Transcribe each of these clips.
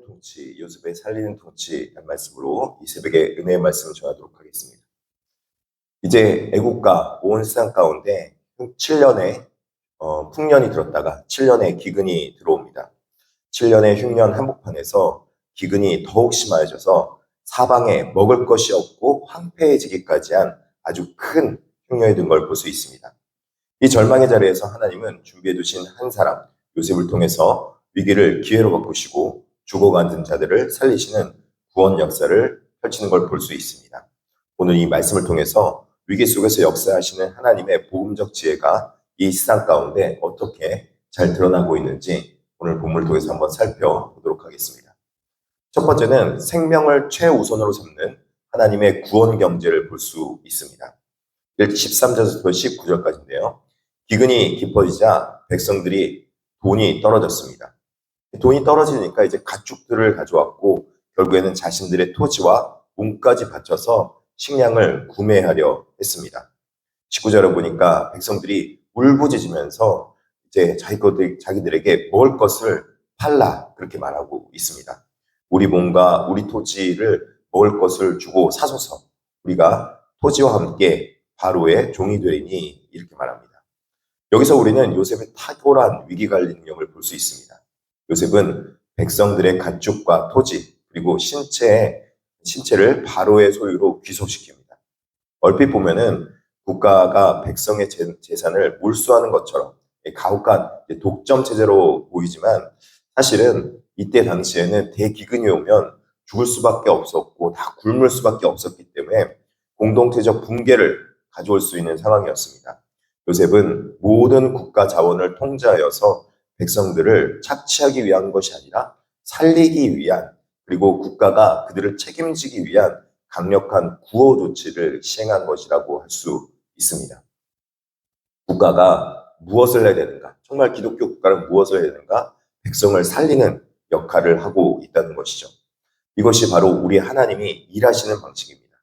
통치, 요셉의 살리는 통치란 말씀으로 이 새벽에 은혜의 말씀을 전하도록 하겠습니다. 이제 애국가 온 세상 가운데 7년의 풍년이 들었다가 7년의 기근이 들어옵니다. 7년의 흉년 한복판에서 기근이 더욱 심해져서 사방에 먹을 것이 없고 황폐해지기까지 한 아주 큰 흉년이 든 걸 볼 수 있습니다. 이 절망의 자리에서 하나님은 준비해 두신 한 사람, 요셉을 통해서 위기를 기회로 바꾸시고 죽어가는 자들을 살리시는 구원 역사를 펼치는 걸 볼 수 있습니다. 오늘 이 말씀을 통해서 위기 속에서 역사하시는 하나님의 복음적 지혜가 이 세상 가운데 어떻게 잘 드러나고 있는지 오늘 본문을 통해서 한번 살펴보도록 하겠습니다. 첫 번째는 생명을 최우선으로 삼는 하나님의 구원 경제를 볼 수 있습니다. 13절부터 19절까지인데요. 기근이 깊어지자 백성들이 돈이 떨어졌습니다. 돈이 떨어지니까 이제 가축들을 가져왔고 결국에는 자신들의 토지와 몸까지 바쳐서 식량을 구매하려 했습니다. 19절에 보니까 백성들이 울부짖으면서 이제 자기들에게 먹을 것을 팔라 그렇게 말하고 있습니다. 우리 몸과 우리 토지를 먹을 것을 주고 사소서 우리가 토지와 함께 바로의 종이 되리니 이렇게 말합니다. 여기서 우리는 요셉의 탁월한 위기관리 능력을 볼 수 있습니다. 요셉은 백성들의 가축과 토지 그리고 신체를 바로의 소유로 귀속시킵니다. 얼핏 보면은 국가가 백성의 재산을 몰수하는 것처럼 가혹한 독점 체제로 보이지만 사실은 이때 당시에는 대기근이 오면 죽을 수밖에 없었고 다 굶을 수밖에 없었기 때문에 공동체적 붕괴를 가져올 수 있는 상황이었습니다. 요셉은 모든 국가 자원을 통제하여서 백성들을 착취하기 위한 것이 아니라 살리기 위한 그리고 국가가 그들을 책임지기 위한 강력한 구호 조치를 시행한 것이라고 할 수 있습니다. 국가가 무엇을 해야 되는가? 정말 기독교 국가는 무엇을 해야 되는가? 백성을 살리는 역할을 하고 있다는 것이죠. 이것이 바로 우리 하나님이 일하시는 방식입니다.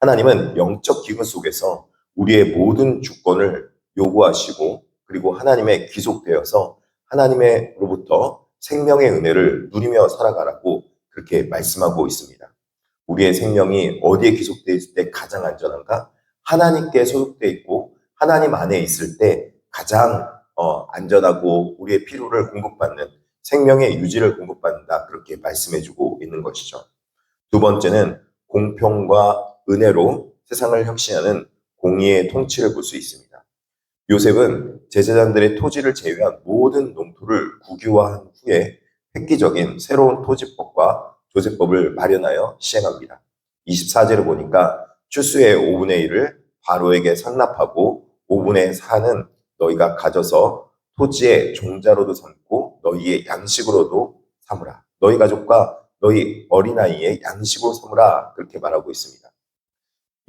하나님은 영적 기근 속에서 우리의 모든 주권을 요구하시고 그리고 하나님에 귀속되어서 하나님으로부터 생명의 은혜를 누리며 살아가라고 그렇게 말씀하고 있습니다. 우리의 생명이 어디에 귀속되어 있을 때 가장 안전한가? 하나님께 소속되어 있고 하나님 안에 있을 때 가장 안전하고 우리의 필요를 공급받는 생명의 유지를 공급받는다 그렇게 말씀해주고 있는 것이죠. 두 번째는 공평과 은혜로 세상을 혁신하는 공의의 통치를 볼 수 있습니다. 요셉은 제사장들의 토지를 제외한 모든 농토를 국유화한 후에 획기적인 새로운 토지법과 조세법을 마련하여 시행합니다. 24절을 보니까 추수의 5분의 1을 바로에게 상납하고 5분의 4는 너희가 가져서 토지의 종자로도 삼고 너희의 양식으로도 삼으라. 너희 가족과 너희 어린아이의 양식으로 삼으라 그렇게 말하고 있습니다.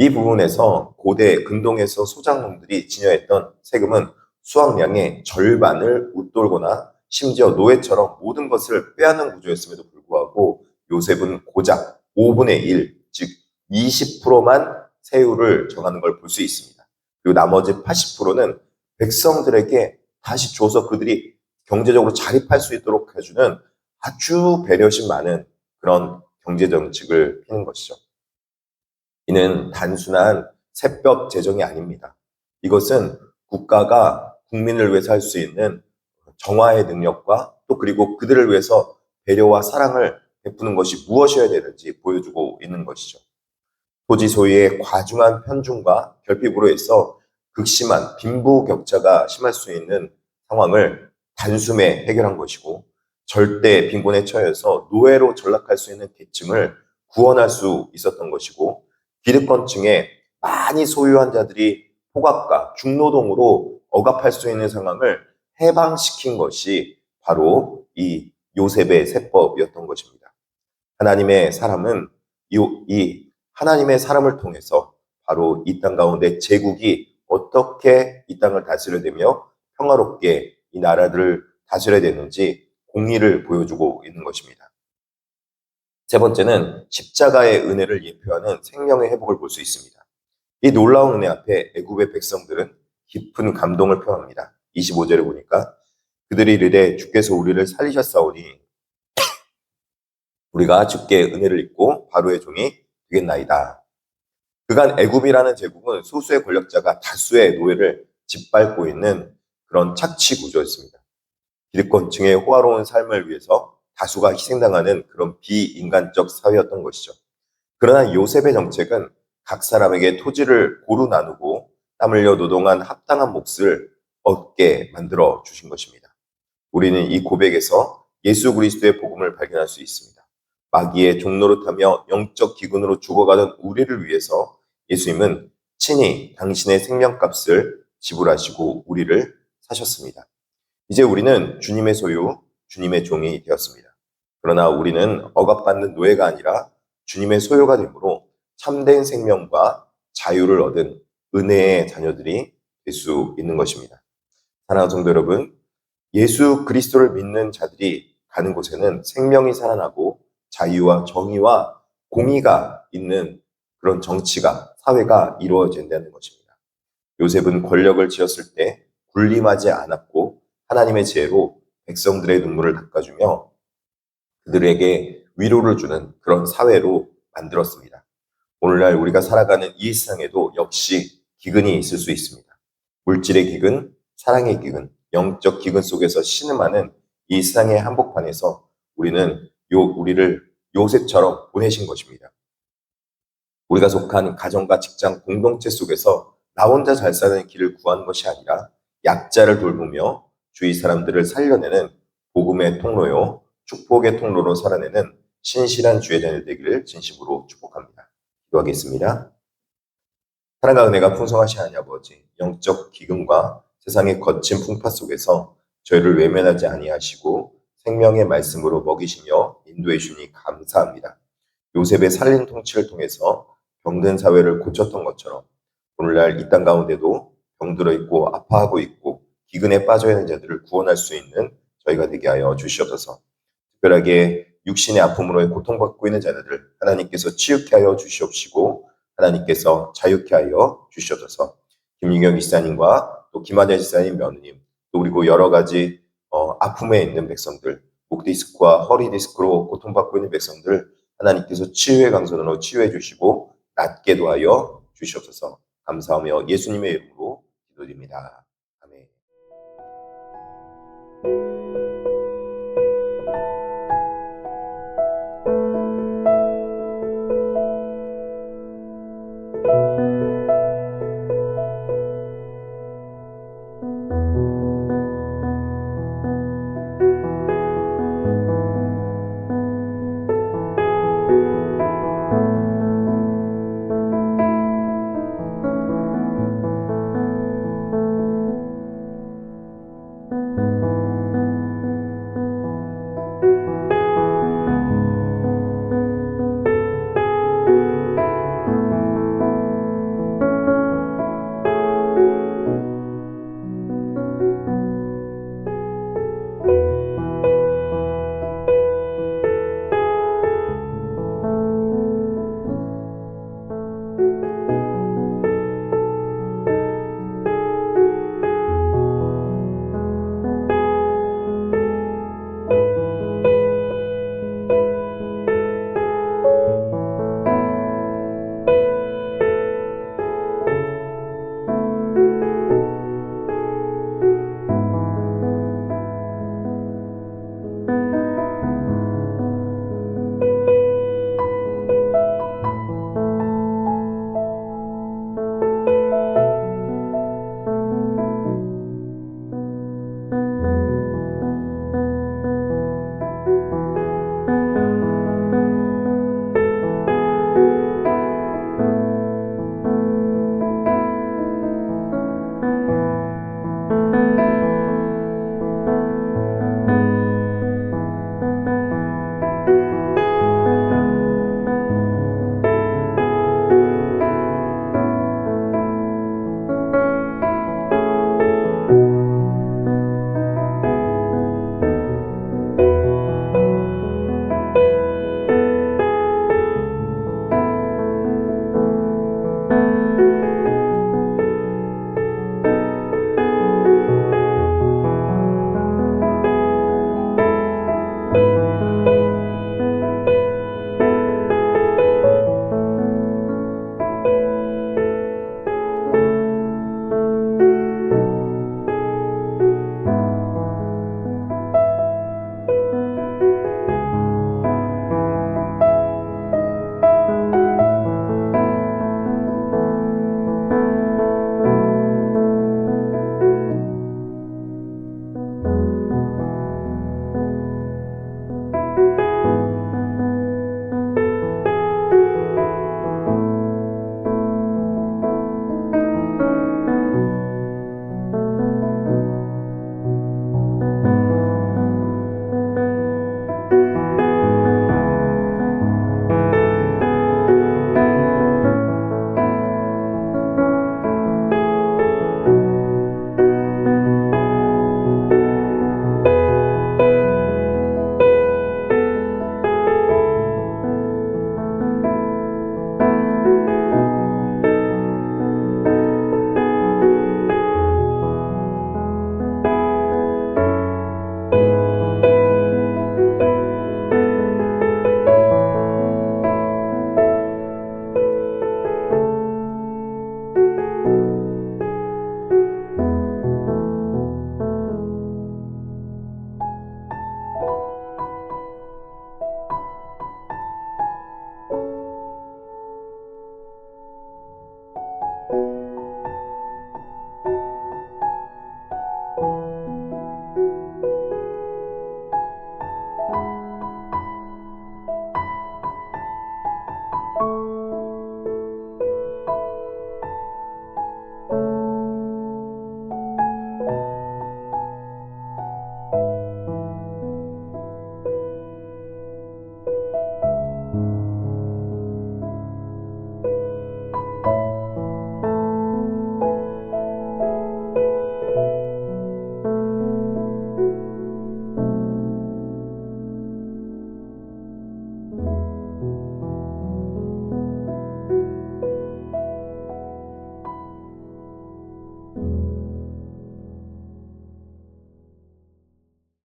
이 부분에서 고대 근동에서 소작농들이 증여했던 세금은 수확량의 절반을 웃돌거나 심지어 노예처럼 모든 것을 빼앗는 구조였음에도 불구하고 요셉은 고작 5분의 1, 즉 20%만 세율을 정하는 걸 볼 수 있습니다. 그리고 나머지 80%는 백성들에게 다시 줘서 그들이 경제적으로 자립할 수 있도록 해주는 아주 배려심 많은 그런 경제정책을 피는 것이죠. 이는 단순한 새벽 재정이 아닙니다. 이것은 국가가 국민을 위해서 할 수 있는 정화의 능력과 또 그리고 그들을 위해서 배려와 사랑을 베푸는 것이 무엇이어야 되는지 보여주고 있는 것이죠. 토지 소유의 과중한 편중과 결핍으로 해서 극심한 빈부격차가 심할 수 있는 상황을 단숨에 해결한 것이고 절대 빈곤에 처해서 노예로 전락할 수 있는 계층을 구원할 수 있었던 것이고 기득권층에 많이 소유한 자들이 폭악과 중노동으로 억압할 수 있는 상황을 해방시킨 것이 바로 이 요셉의 세법이었던 것입니다. 하나님의 사람은 이 하나님의 사람을 통해서 바로 이 땅 가운데 제국이 어떻게 이 땅을 다스려되며 평화롭게 이 나라들을 다스려야 되는지 공의를 보여주고 있는 것입니다. 세 번째는 십자가의 은혜를 예표하는 생명의 회복을 볼 수 있습니다. 이 놀라운 은혜 앞에 애굽의 백성들은 깊은 감동을 표현합니다. 25절에 보니까 그들이 이르되 주께서 우리를 살리셨사오니 우리가 주께 은혜를 입고 바로의 종이 되겠나이다. 그간 애굽이라는 제국은 소수의 권력자가 다수의 노예를 짓밟고 있는 그런 착취 구조였습니다. 기득권층의 호화로운 삶을 위해서 다수가 희생당하는 그런 비인간적 사회였던 것이죠. 그러나 요셉의 정책은 각 사람에게 토지를 고루 나누고 땀 흘려 노동한 합당한 몫을 얻게 만들어 주신 것입니다. 우리는 이 고백에서 예수 그리스도의 복음을 발견할 수 있습니다. 마귀의 종노릇하며 영적 기근으로 죽어가는 우리를 위해서 예수님은 친히 당신의 생명값을 지불하시고 우리를 사셨습니다. 이제 우리는 주님의 소유, 주님의 종이 되었습니다. 그러나 우리는 억압받는 노예가 아니라 주님의 소유가 되므로 참된 생명과 자유를 얻은 은혜의 자녀들이 될 수 있는 것입니다. 사랑하는 성도 여러분, 예수 그리스도를 믿는 자들이 가는 곳에는 생명이 살아나고 자유와 정의와 공의가 있는 그런 정치가, 사회가 이루어진다는 것입니다. 요셉은 권력을 쥐었을 때 군림하지 않았고 하나님의 지혜로 백성들의 눈물을 닦아주며 그들에게 위로를 주는 그런 사회로 만들었습니다. 오늘날 우리가 살아가는 이 세상에도 역시 기근이 있을 수 있습니다. 물질의 기근, 사랑의 기근, 영적 기근 속에서 신음하는 이 세상의 한복판에서 우리는 우리를 요셉처럼 보내신 것입니다. 우리가 속한 가정과 직장 공동체 속에서 나 혼자 잘 사는 길을 구하는 것이 아니라 약자를 돌보며 주위 사람들을 살려내는 복음의 통로요, 축복의 통로로 살아내는 신실한 주의 자녀 되기를 진심으로 축복합니다. 기도하겠습니다. 사랑과 은혜가 풍성하신 하나님 아버지, 영적 기근과 세상의 거친 풍파 속에서 저희를 외면하지 아니하시고 생명의 말씀으로 먹이시며 인도해 주니 감사합니다. 요셉의 살린 통치를 통해서 병든 사회를 고쳤던 것처럼 오늘날 이 땅 가운데도 병들어 있고 아파하고 있고 기근에 빠져 있는 자들을 구원할 수 있는 저희가 되게 하여 주시옵소서. 특별하게 육신의 아픔으로 고통받고 있는 자들을 하나님께서 치유케 하여 주시옵시고 하나님께서 자유케 하여 주시옵소서. 김유경 지사님과 또 김한재 지사님 며느님 또 그리고 여러 가지 아픔에 있는 백성들, 목 디스크와 허리 디스크로 고통받고 있는 백성들 하나님께서 치유의 강선으로 치유해 주시고 낫게도 하여 주시옵소서. 감사하며 예수님의 이름으로 기도드립니다.